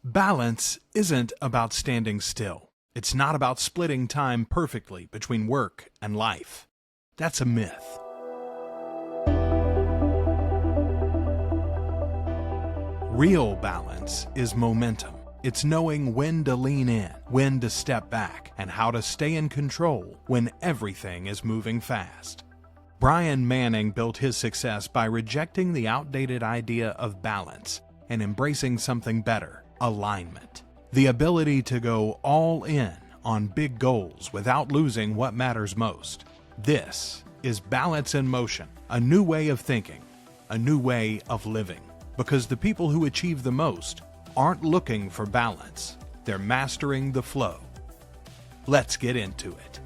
Balance isn't about standing still. It's not about splitting time perfectly between work and life. That's a myth. Real balance is momentum. It's knowing when to lean in, when to step back, and how to stay in control when everything is moving fast. Brian Manning built his success by rejecting the outdated idea of balance and embracing something better, alignment. The ability to go all in on big goals without losing what matters most. This is Balance in Motion, a new way of thinking, a new way of living. Because the people who achieve the most aren't looking for balance, they're mastering the flow. Let's get into it.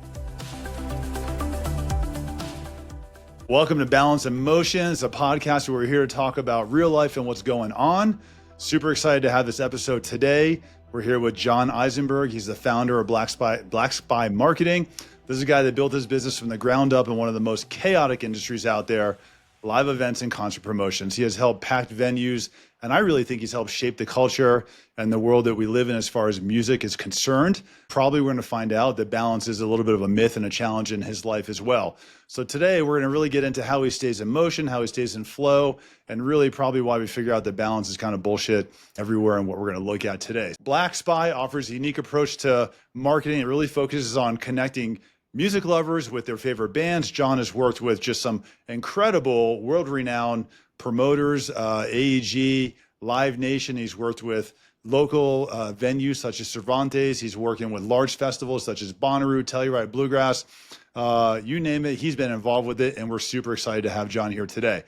Welcome to Balance in Motion. It's a podcast where we're here to talk about real life and what's going on. Super excited to have this episode today. We're here with Jon Eisenberg. He's the founder of Black Spy Marketing. This is a guy that built his business from the ground up in one of the most chaotic industries out there, live events and concert promotions. He has helped packed venues, and I really think he's helped shape the culture and the world that we live in as far as music is concerned. Probably we're going to find out that balance is a little bit of a myth and a challenge in his life as well. So today we're going to really get into how he stays in motion, how he stays in flow, and really probably why we figure out that balance is kind of bullshit everywhere and what we're going to look at today. Black Spy offers a unique approach to marketing. It really focuses on connecting music lovers with their favorite bands. Jon has worked with just some incredible world-renowned promoters, AEG, Live Nation. He's worked with local venues such as Cervantes. He's working with large festivals such as Bonnaroo, Telluride Bluegrass. You name it, he's been involved with it, and we're super excited to have Jon here today.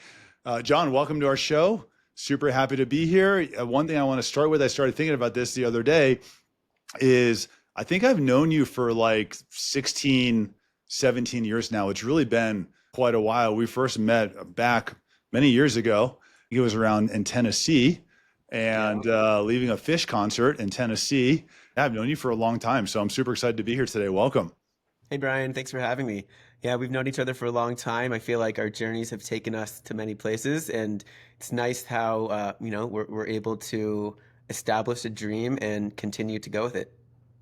Jon, welcome to our show. Super happy to be here. One thing I want to start with, I started thinking about this the other day, is I think I've known you for like 16, 17 years now. It's really been quite a while. We first met back many years ago. It was around in Tennessee and leaving a Fish concert in Tennessee. I've known you for a long time, so I'm super excited to be here today. Welcome. Hey, Brian, thanks for having me. Yeah, we've known each other for a long time. I feel like our journeys have taken us to many places, and it's nice how, we're able to establish a dream and continue to go with it.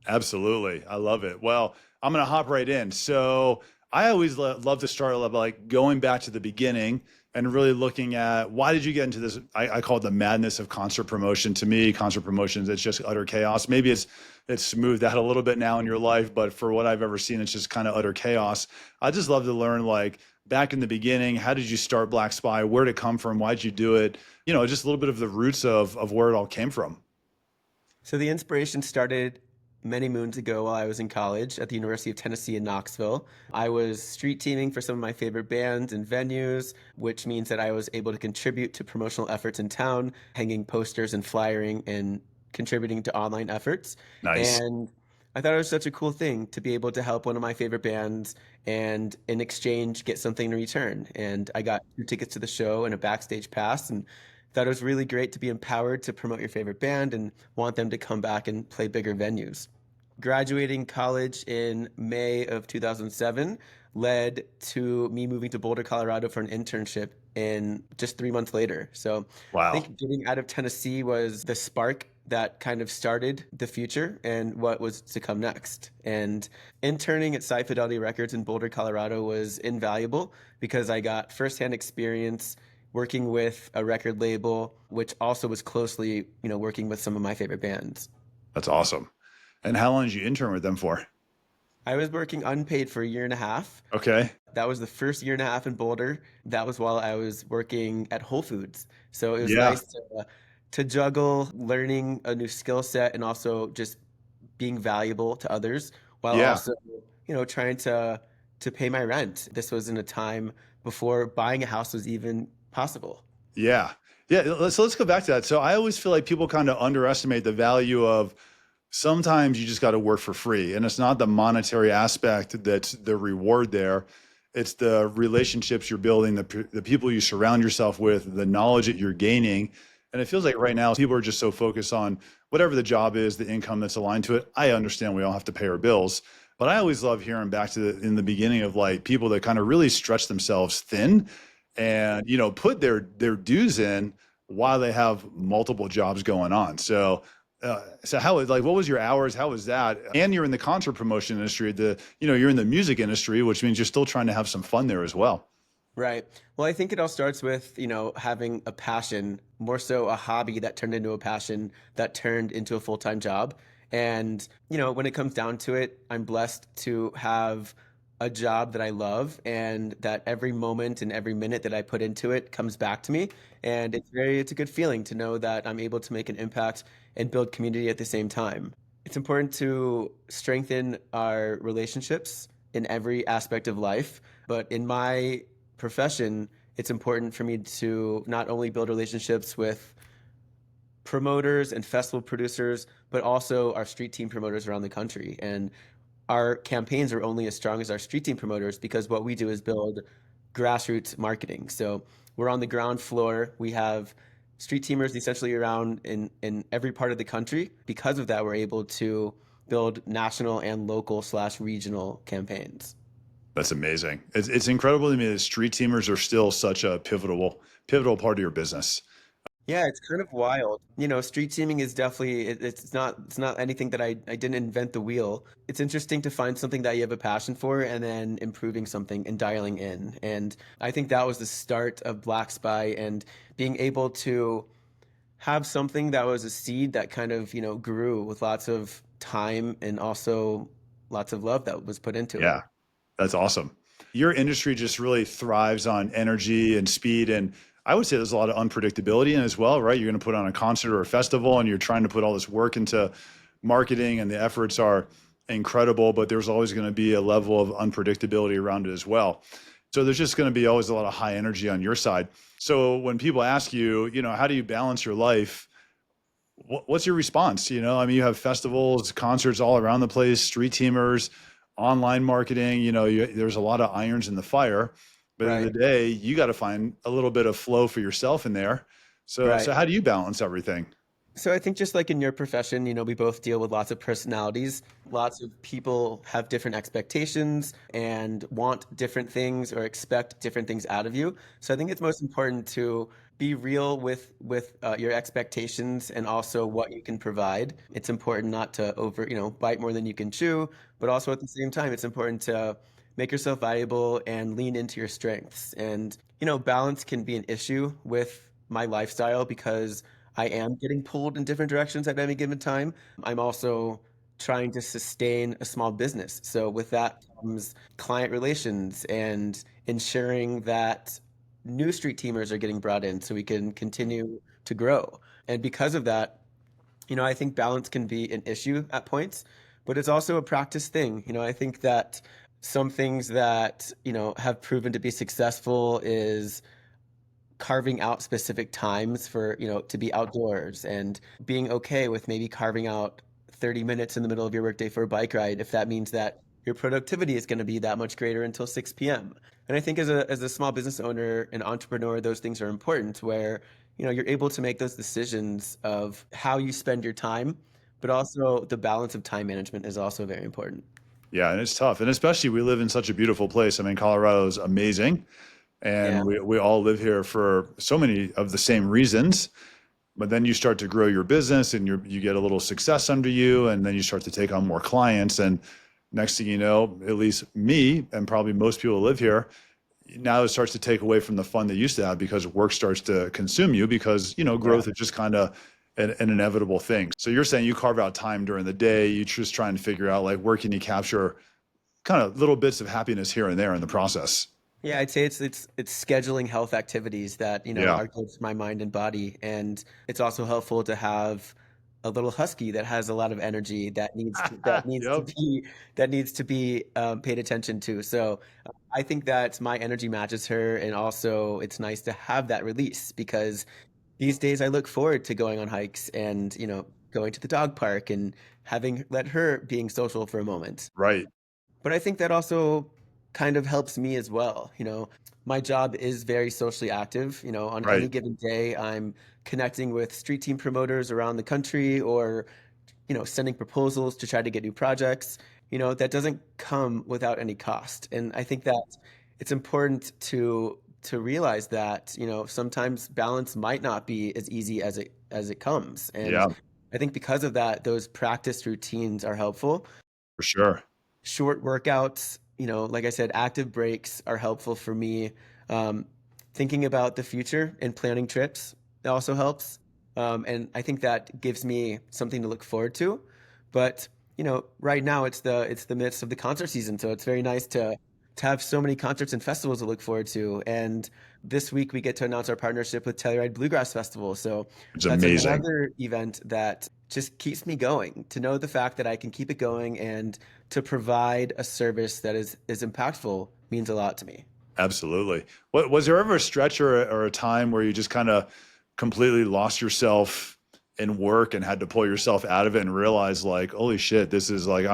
Absolutely. I love it. Well, I'm going to hop right in. So I always love to start like going back to the beginning and really looking at why did you get into this? I call it the madness of concert promotion. To me, concert promotions, it's just utter chaos. Maybe it's smoothed out a little bit now in your life, but for what I've ever seen, it's just kind of utter chaos. I just love to learn, like, back in the beginning, how did you start Black Spy? Where did it come from? Why'd you do it? You know, just a little bit of the roots of where it all came from. So the inspiration started many moons ago while I was in college at the University of Tennessee in Knoxville. I was street teaming for some of my favorite bands and venues, which means that I was able to contribute to promotional efforts in town, hanging posters and flyering and contributing to online efforts. Nice. And I thought it was such a cool thing to be able to help one of my favorite bands and in exchange get something in return. And I got 2 tickets to the show and a backstage pass, and thought it was really great to be empowered to promote your favorite band and want them to come back and play bigger venues. Graduating college in May of 2007 led to me moving to Boulder, Colorado for an internship in just 3 months later. So Wow. I think getting out of Tennessee was the spark that kind of started the future and what was to come next. And interning at Sci Fidelity Records in Boulder, Colorado was invaluable because I got firsthand experience working with a record label, which also was closely, working with some of my favorite bands. That's awesome. And how long did you intern with them for? I was working unpaid for 1.5 years. Okay. That was the first 1.5 years in Boulder. That was while I was working at Whole Foods. So it was nice to juggle learning a new skill set and also just being valuable to others while also, trying to pay my rent. This was in a time before buying a house was even possible. Yeah. So let's go back to that. So I always feel like people kind of underestimate the value of sometimes you just got to work for free. And it's not the monetary aspect that's the reward there. It's the relationships you're building, the people you surround yourself with, the knowledge that you're gaining. And it feels like right now people are just so focused on whatever the job is, the income that's aligned to it. I understand we all have to pay our bills, but I always love hearing back to in the beginning of like people that kind of really stretch themselves thin and, put their dues in while they have multiple jobs going on. So So what was your hours? How was that? And you're in the concert promotion industry, you're in the music industry, which means you're still trying to have some fun there as well. Right. Well, I think it all starts with, having a passion, more so a hobby that turned into a passion that turned into a full-time job. And, when it comes down to it, I'm blessed to have a job that I love and that every moment and every minute that I put into it comes back to me. And it's a good feeling to know that I'm able to make an impact and build community at the same time. It's important to strengthen our relationships in every aspect of life, but in my profession, it's important for me to not only build relationships with promoters and festival producers, but also our street team promoters around the country. And our campaigns are only as strong as our street team promoters because what we do is build grassroots marketing. So we're on the ground floor. We have street teamers essentially around in every part of the country. Because of that, we're able to build national and local / regional campaigns. That's amazing. It's incredible to me that street teamers are still such a pivotal part of your business. Yeah, it's kind of wild. Street teaming is definitely it's not anything that I didn't invent the wheel. It's interesting to find something that you have a passion for and then improving something and dialing in. And I think that was the start of Black Spy and being able to have something that was a seed that kind of, grew with lots of time and also lots of love that was put into it. Yeah, that's awesome. Your industry just really thrives on energy and speed. And I would say there's a lot of unpredictability in it as well, right? You're going to put on a concert or a festival and you're trying to put all this work into marketing and the efforts are incredible, but there's always going to be a level of unpredictability around it as well. So there's just going to be always a lot of high energy on your side. So when people ask you, how do you balance your life? What's your response? I mean, you have festivals, concerts all around the place, street teamers, online marketing, there's a lot of irons in the fire, but at the end Right. of the day, you got to find a little bit of flow for yourself in there. So Right. how do you balance everything? So I think just like in your profession, we both deal with lots of personalities. Lots of people have different expectations and want different things or expect different things out of you. So I think it's most important to be real with your expectations and also what you can provide. It's important not to bite more than you can chew, but also at the same time, it's important to make yourself valuable and lean into your strengths. And, balance can be an issue with my lifestyle because I am getting pulled in different directions at any given time. I'm also trying to sustain a small business. So with that comes client relations and ensuring that new street teamers are getting brought in so we can continue to grow. And because of that, I think balance can be an issue at points, but it's also a practice thing. I think that some things that, have proven to be successful is carving out specific times for, to be outdoors and being okay with maybe carving out 30 minutes in the middle of your workday for a bike ride if that means that your productivity is going to be that much greater until 6 p.m. And I think as a small business owner and entrepreneur, those things are important where, you're able to make those decisions of how you spend your time, but also the balance of time management is also very important. Yeah, and it's tough. And especially we live in such a beautiful place. I mean, Colorado is amazing. And Yeah. we all live here for so many of the same reasons. But then you start to grow your business and you get a little success under you, and then you start to take on more clients. And next thing you know, at least me and probably most people who live here, now it starts to take away from the fun they used to have because work starts to consume you because, Yeah. growth is just kind of an inevitable thing. So you're saying you carve out time during the day, you just trying to figure out like where can you capture kind of little bits of happiness here and there in the process. Yeah, I'd say it's scheduling health activities that, Yeah. are good for my mind and body. And it's also helpful to have a little husky that has a lot of energy that needs to Yep. be paid attention to. So I think that my energy matches her, and also it's nice to have that release because these days I look forward to going on hikes and, going to the dog park and having let her being social for a moment. Right. But I think that also kind of helps me as well. My job is very socially active. On any Right. given day, I'm connecting with street team promoters around the country or, sending proposals to try to get new projects. That doesn't come without any cost. And I think that it's important to realize that, sometimes balance might not be as easy as it comes. And Yeah. I think because of that, those practice routines are helpful. For sure. Short workouts, like I said, active breaks are helpful for me. Um, Thinking about the future and planning trips also helps. And I think that gives me something to look forward to. But, right now it's the midst of the concert season, so it's very nice to have so many concerts and festivals to look forward to. And this week we get to announce our partnership with Telluride Bluegrass Festival. So It's that's amazing. another event that just keeps me going. To know the fact that I can keep it going and to provide a service that is impactful means a lot to me. Absolutely. What was there ever a stretch or a time where you just kind of completely lost yourself in work and had to pull yourself out of it and realize like, holy shit, this is like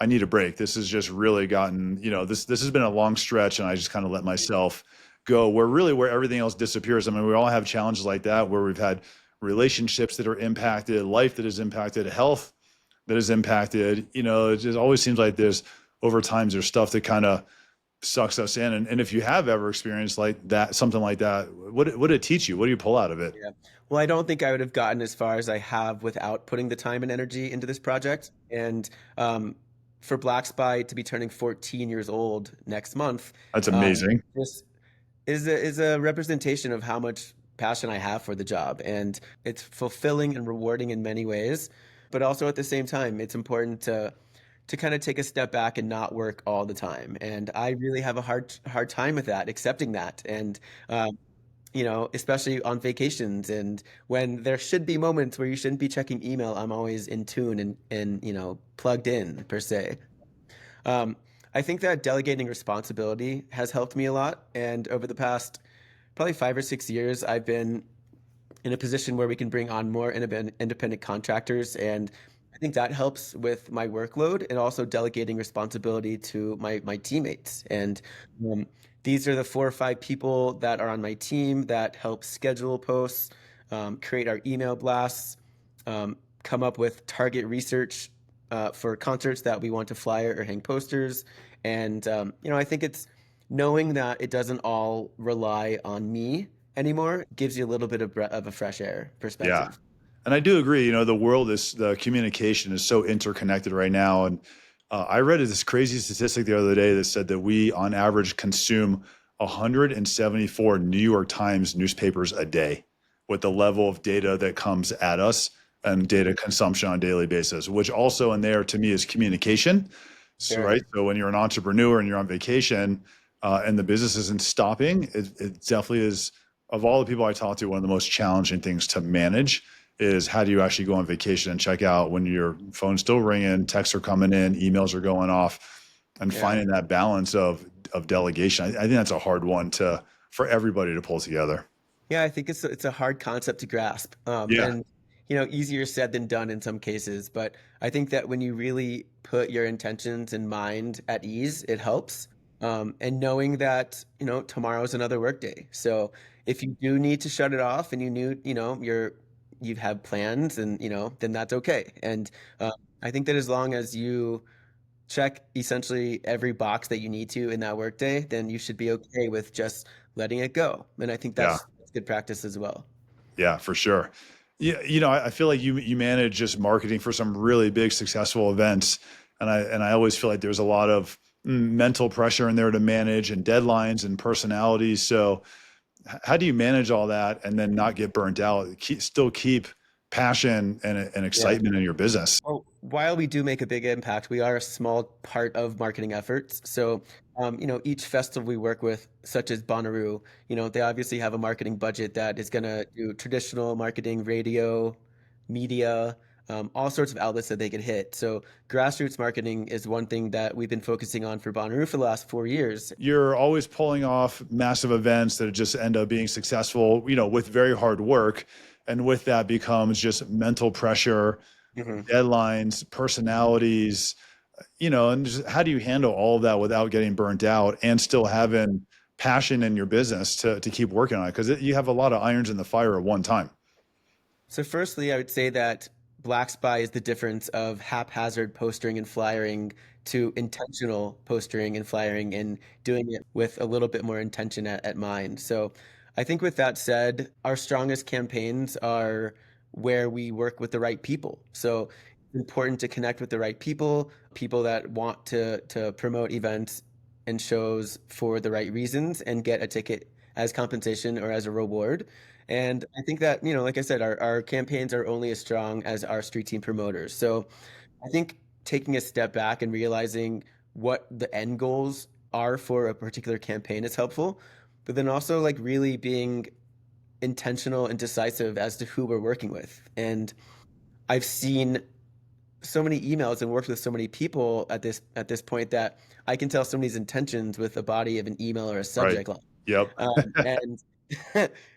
I need a break. This has just really gotten, this has been a long stretch and I just kind of let myself go where everything else disappears. I mean, we all have challenges like that where we've had relationships that are impacted, life that is impacted, health that is impacted. It just always seems like over time there's stuff that kind of sucks us in. And if you have ever experienced like that, something like that, what did it teach you? What do you pull out of it? Yeah. Well, I don't think I would have gotten as far as I have without putting the time and energy into this project. And for Black Spy to be turning 14 years old next month, That's amazing. this is a representation of how much passion I have for the job. And it's fulfilling and rewarding in many ways. But also at the same time, it's important to kind of take a step back and not work all the time. And I really have a hard time with that, accepting that. And especially on vacations and when there should be moments where you shouldn't be checking email, I'm always in tune and plugged in per se. Um, I think that delegating responsibility has helped me a lot. And over the past probably 5 or 6 years, I've been in a position where we can bring on more independent contractors. And I think that helps with my workload and also delegating responsibility to my teammates. And um, these are the 4 or 5 people that are on my team that help schedule posts, create our email blasts, come up with target research for concerts that we want to flyer or hang posters. And, I think it's knowing that it doesn't all rely on me anymore gives you a little bit of a fresh air Yeah. perspective. And I do agree, the communication is so interconnected right now. And I read this crazy statistic the other day that said that we on average consume 174 New York Times newspapers a day with the level of data that comes at us and data consumption on a daily basis, which also in there to me is communication. So, Sure. right. So when you're an entrepreneur and you're on vacation and the business isn't stopping, it definitely is, of all the people I talk to, one of the most challenging things to manage is how do you actually go on vacation and check out when your phone's still ringing, texts are coming in, emails are going off, and Yeah. finding that balance of delegation. I think that's a hard one for everybody to pull together. Yeah, I think it's a hard concept to grasp. Yeah. And easier said than done in some cases. But I think that when you really put your intentions and mind at ease, it helps. And knowing that, tomorrow's another work day. So if you do need to shut it off and you have plans and then that's okay. And I think that as long as you check essentially every box that you need to in that workday, then you should be okay with just letting it go. And I think Yeah. that's good practice as well. Yeah, for sure. Yeah, I feel like you manage just marketing for some really big successful events, and I always feel like there's a lot of mental pressure in there to manage and deadlines and personalities. So, how do you manage all that and then not get burnt out? Still keep passion and Yeah. excitement in your business. Well, while we do make a big impact, we are a small part of marketing efforts. So, each festival we work with, such as Bonnaroo, they obviously have a marketing budget that is going to do traditional marketing, radio, media, all sorts of outlets that they could hit. So, grassroots marketing is one thing that we've been focusing on for Bonnaroo for the last 4 years. You're always pulling off massive events that just end up being successful, with very hard work, and with that becomes just mental pressure, Mhm. deadlines, personalities, and just how do you handle all of that without getting burnt out and still having passion in your business to keep working on it? Because you have a lot of irons in the fire at one time. So, firstly, I would say that Black Spy is the difference of haphazard postering and flyering to intentional postering and flyering and doing it with a little bit more intention at mind. So, I think with that said, our strongest campaigns are where we work with the right people. So it's important to connect with the right people, people that want to promote events and shows for the right reasons and get a ticket as compensation or as a reward. And I think that, like I said, our campaigns are only as strong as our street team promoters. So I think taking a step back and realizing what the end goals are for a particular campaign is helpful, but then also like really being intentional and decisive as to who we're working with. And I've seen so many emails and worked with so many people at this point that I can tell somebody's intentions with a body of an email or a Right. subject line, Yep. and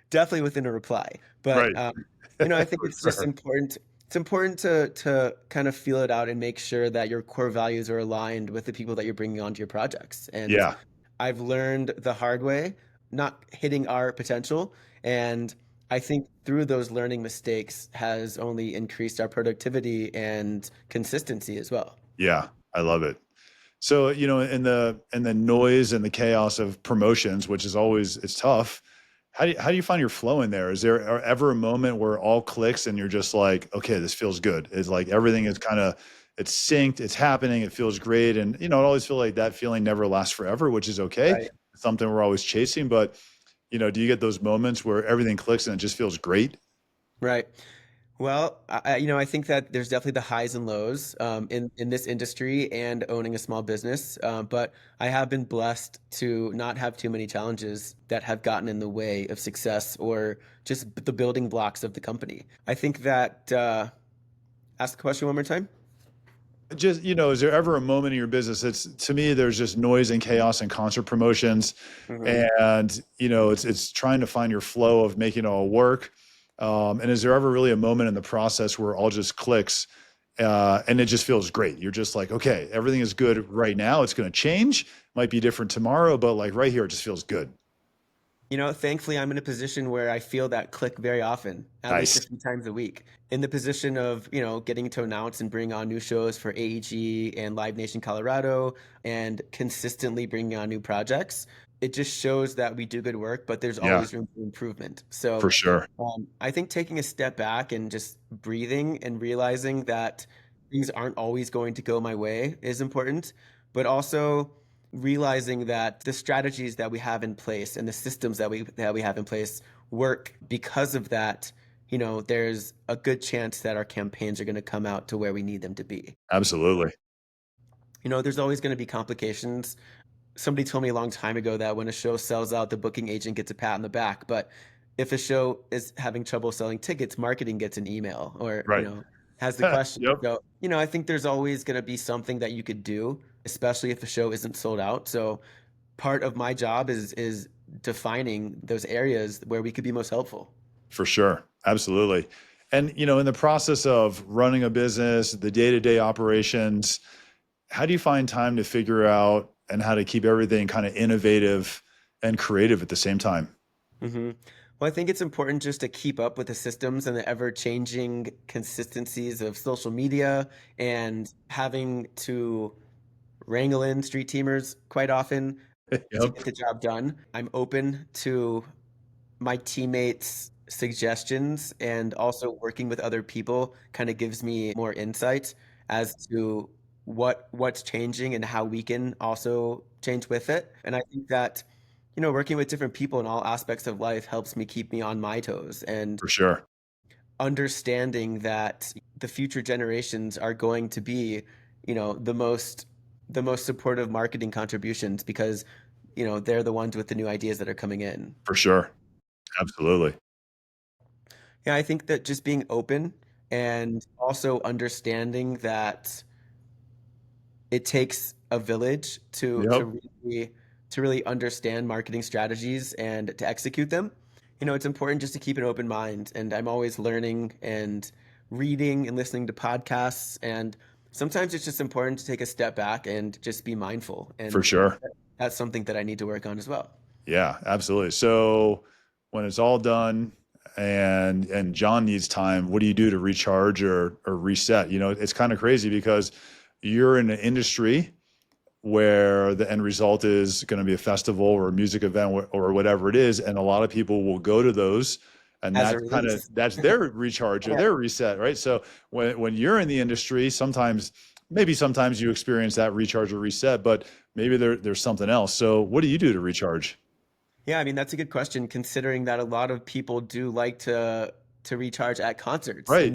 definitely within a reply. But Right. I think For it's just sure. important. It's important to kind of feel it out and make sure that your core values are aligned with the people that you're bringing onto your projects. And Yeah. I've learned the hard way, not hitting our potential. And I think through those learning mistakes has only increased our productivity and consistency as well. Yeah. I love it. So, in the noise and the chaos of promotions, which is always, it's tough. How do you find your flow in there? Is there ever a moment where all clicks and you're just like, okay, this feels good? It's like everything is kind of, it's synced, it's happening, it feels great. And, I always feel like that feeling never lasts forever, which is okay. Right. It's something we're always chasing. But, do you get those moments where everything clicks and it just feels great? Right. Well, I think that there's definitely the highs and lows in this industry and owning a small business. But I have been blessed to not have too many challenges that have gotten in the way of success or just the building blocks of the company. I think that, ask the question one more time. Just, is there ever a moment in your business that's, to me, there's just noise and chaos and concert promotions, Mhm. and it's trying to find your flow of making it all work. And is there ever really a moment in the process where it all just clicks, and it just feels great? You're just like, okay, everything is good right now. It's going to change, might be different tomorrow, but like right here, it just feels good. Thankfully, I'm in a position where I feel that click very often, at least a Nice. few times a week. In the position of, getting to announce and bring on new shows for AEG and Live Nation Colorado and consistently bringing on new projects, it just shows that we do good work, but there's Yeah, always room for improvement. So for sure. I think taking a step back and just breathing and realizing that things aren't always going to go my way is important, but also realizing that the strategies that we have in place and the systems that we have in place work because of that. There's a good chance that our campaigns are going to come out to where we need them to be. Absolutely. There's always going to be complications. Somebody told me a long time ago that when a show sells out, the booking agent gets a pat on the back. But if a show is having trouble selling tickets, marketing gets an email or, Right. has the question. Yep. So, I think there's always going to be something that you could do, especially if a show isn't sold out. So part of my job is defining those areas where we could be most helpful. For sure. Absolutely. And, in the process of running a business, the day-to-day operations, how do you find time to figure out and how to keep everything kind of innovative and creative at the same time? hmm Well, I think it's important just to keep up with the systems and the ever-changing consistencies of social media and having to wrangle in street teamers quite often to Yep. get the job done. I'm open to my teammates' suggestions, and also working with other people kind of gives me more insight as to what's changing and how we can also change with it. And I think that, working with different people in all aspects of life helps me keep me on my toes and For sure. understanding that the future generations are going to be, the most supportive marketing contributions because, they're the ones with the new ideas that are coming in. For sure. Absolutely. Yeah, I think that just being open and also understanding that it takes a village to Yep. really understand marketing strategies and to execute them. It's important just to keep an open mind, and I'm always learning and reading and listening to podcasts, and sometimes it's just important to take a step back and just be mindful, For and sure. that's something that I need to work on as well. Yeah, absolutely. So when it's all done and John needs time, what do you do to recharge or reset? It's kind of crazy because you're in an industry where the end result is going to be a festival or a music event or whatever it is. And a lot of people will go to those And As a that's release. that's their recharge or Yeah. their reset, right? So when you're in the industry, maybe sometimes you experience that recharge or reset, but maybe there's something else. So what do you do to recharge? Yeah, I mean, that's a good question considering that a lot of people do like to recharge at concerts, and Right.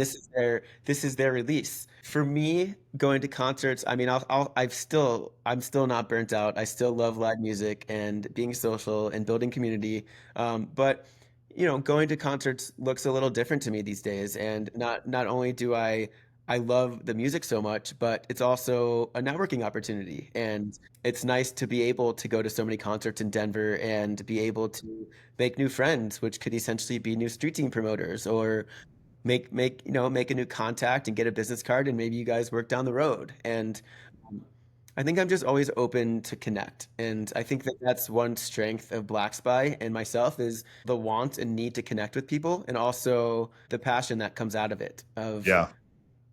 this is their release. For me, going to concerts, I mean, I'm still not burnt out. I still love live music and being social and building community. But going to concerts looks a little different to me these days, and not only do I love the music so much, but it's also a networking opportunity. And it's nice to be able to go to so many concerts in Denver and be able to make new friends, which could essentially be new street team promoters, or make a new contact and get a business card, and maybe you guys work down the road. And um, I think I'm just always open to connect. And I think that that's one strength of Black Spy and myself is the want and need to connect with people, and also the passion that comes out of it, of Yeah,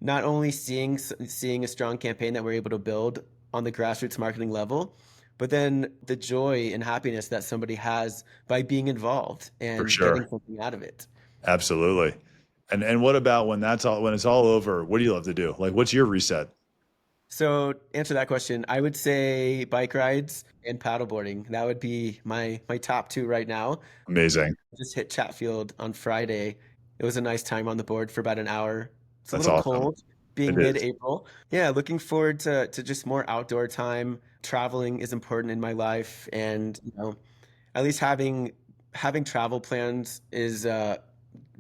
not only seeing a strong campaign that we're able to build on the grassroots marketing level, but then the joy and happiness that somebody has by being involved for and getting sure. something out of it. Absolutely. And what about when it's all over? What do you love to do? Like, what's your reset? So, answer that question, I would say bike rides and paddleboarding. That would be my top two right now. Amazing. Just hit Chatfield on Friday. It was a nice time on the board for about an hour. It's a That's little awesome. cold It being is. mid-April. Yeah, looking forward to just more outdoor time. Traveling is important in my life, and at least having travel plans is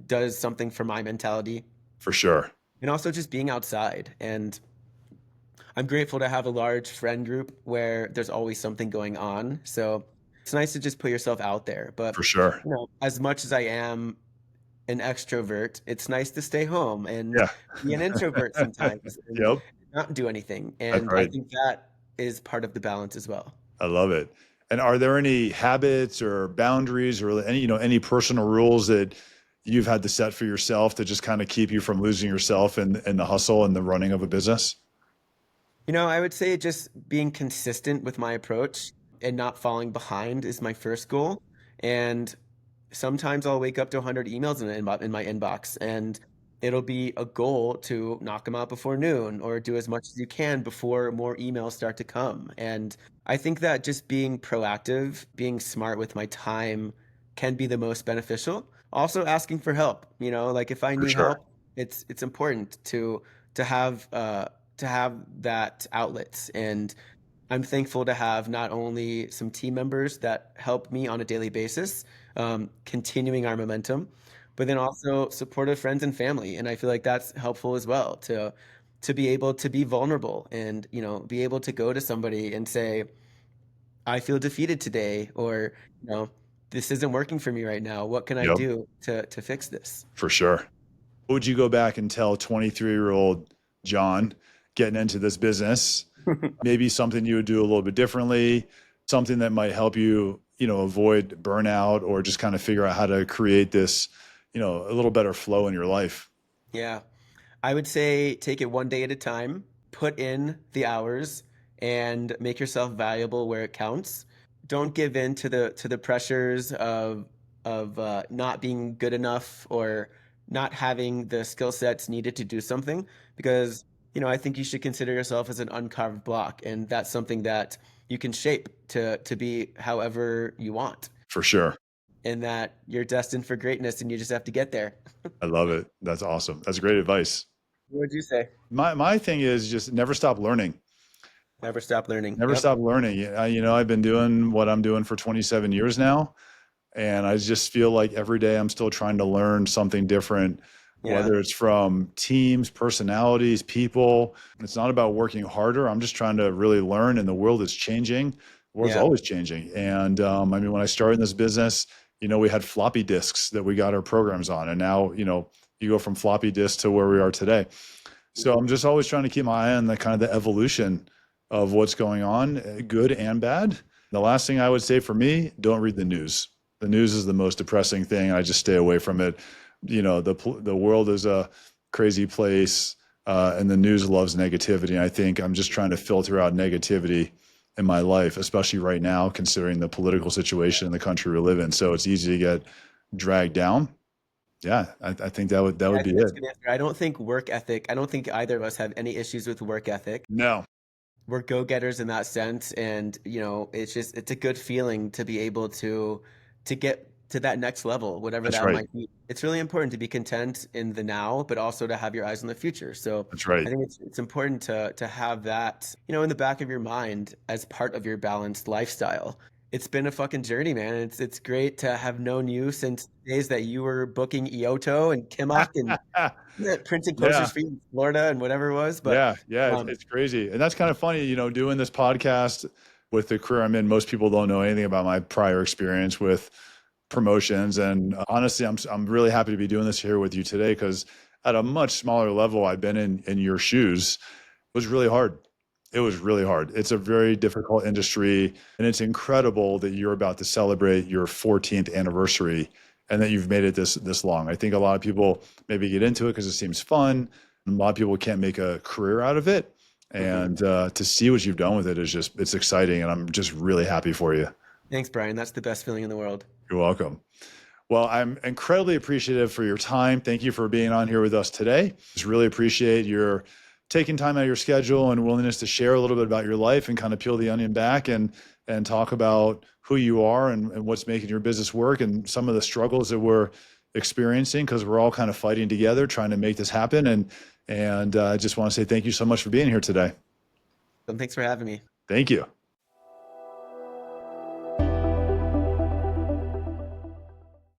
does something for my mentality. For sure. And also just being outside. And I'm grateful to have a large friend group where there's always something going on. So it's nice to just put yourself out there. For But sure. as much as I am an extrovert, it's nice to stay home and Yeah. be an introvert sometimes and Yep. not do anything. That's And I right. think that is part of the balance as well. I love it. And are there any habits or boundaries or any personal rules that you've had to set for yourself to just kind of keep you from losing yourself in the hustle and the running of a business? I would say just being consistent with my approach and not falling behind is my first goal. And sometimes I'll wake up to 100 emails in my inbox, and it'll be a goal to knock them out before noon or do as much as you can before more emails start to come. And I think that just being proactive, being smart with my time can be the most beneficial. Also asking for help, like if I For need sure. help, it's important to have to have that outlet. And I'm thankful to have not only some team members that help me on a daily basis, continuing our momentum, but then also supportive friends and family. And I feel like that's helpful as well to be able to be vulnerable and be able to go to somebody and say, I feel defeated today, or you know, this isn't working for me right now. What can I Yep. do to fix this? For sure. What would you go back and tell 23-year-old John getting into this business? Maybe something you would do a little bit differently, something that might help you, avoid burnout or just kind of figure out how to create this, a little better flow in your life. Yeah. I would say take it one day at a time, put in the hours, and make yourself valuable where it counts. Don't give in to the pressures of not being good enough or not having the skill sets needed to do something, because I think you should consider yourself as an uncarved block, and that's something that you can shape to be however you want, For sure. and that you're destined for greatness, and you just have to get there. I love it. That's awesome. That's great advice. What would you say? My thing is just never stop learning. Never stop learning. Never Yep. stop learning. I've been doing what I'm doing for 27 years now. And I just feel like every day I'm still trying to learn something different, Yeah. whether it's from teams, personalities, people. It's not about working harder. I'm just trying to really learn, and the world is changing. The world's Yeah. always changing. And when I started in this business, we had floppy disks that we got our programs on. And now, you go from floppy disks to where we are today. So I'm just always trying to keep my eye on the kind of the evolution of what's going on, good and bad. The last thing I would say for me, don't read the news. The news is the most depressing thing. I just stay away from it. The world is a crazy place, and the news loves negativity. And I think I'm just trying to filter out negativity in my life, especially right now, considering the political situation in the country we live in. So it's easy to get dragged down. Yeah, I think that would I be think that's it. a good answer. I don't think either of us have any issues with work ethic. No, We're go-getters in that sense, and it's a good feeling to be able to get to that next level, whatever that's that right. might be. It's really important to be content in the now, but also to have your eyes on the future. So That's I right. think it's important to have that, in the back of your mind as part of your balanced lifestyle. It's been a fucking journey, man. It's great to have known you since the days that you were booking Ioto and Kimok and printing Yeah. posters for you in Florida and whatever it was. But Yeah, um, it's crazy. And that's kind of funny, doing this podcast with the career I'm in. Most people don't know anything about my prior experience with promotions. And honestly, I'm really happy to be doing this here with you today because at a much smaller level, I've been in your shoes. It was really hard. It was really hard. It's a very difficult industry, and it's incredible that you're about to celebrate your 14th anniversary and that you've made it this long. I think a lot of people maybe get into it because it seems fun. A lot of people can't make a career out of it, mhm. and to see what you've done with it is it's exciting, and I'm just really happy for you. Thanks, Brian. That's the best feeling in the world. You're welcome. Well, I'm incredibly appreciative for your time. Thank you for being on here with us today. Just really appreciate your taking time out of your schedule and willingness to share a little bit about your life and kind of peel the onion back and talk about who you are and what's making your business work and some of the struggles that we're experiencing because we're all kind of fighting together trying to make this happen. And I just want to say thank you so much for being here today. So thanks for having me. Thank you.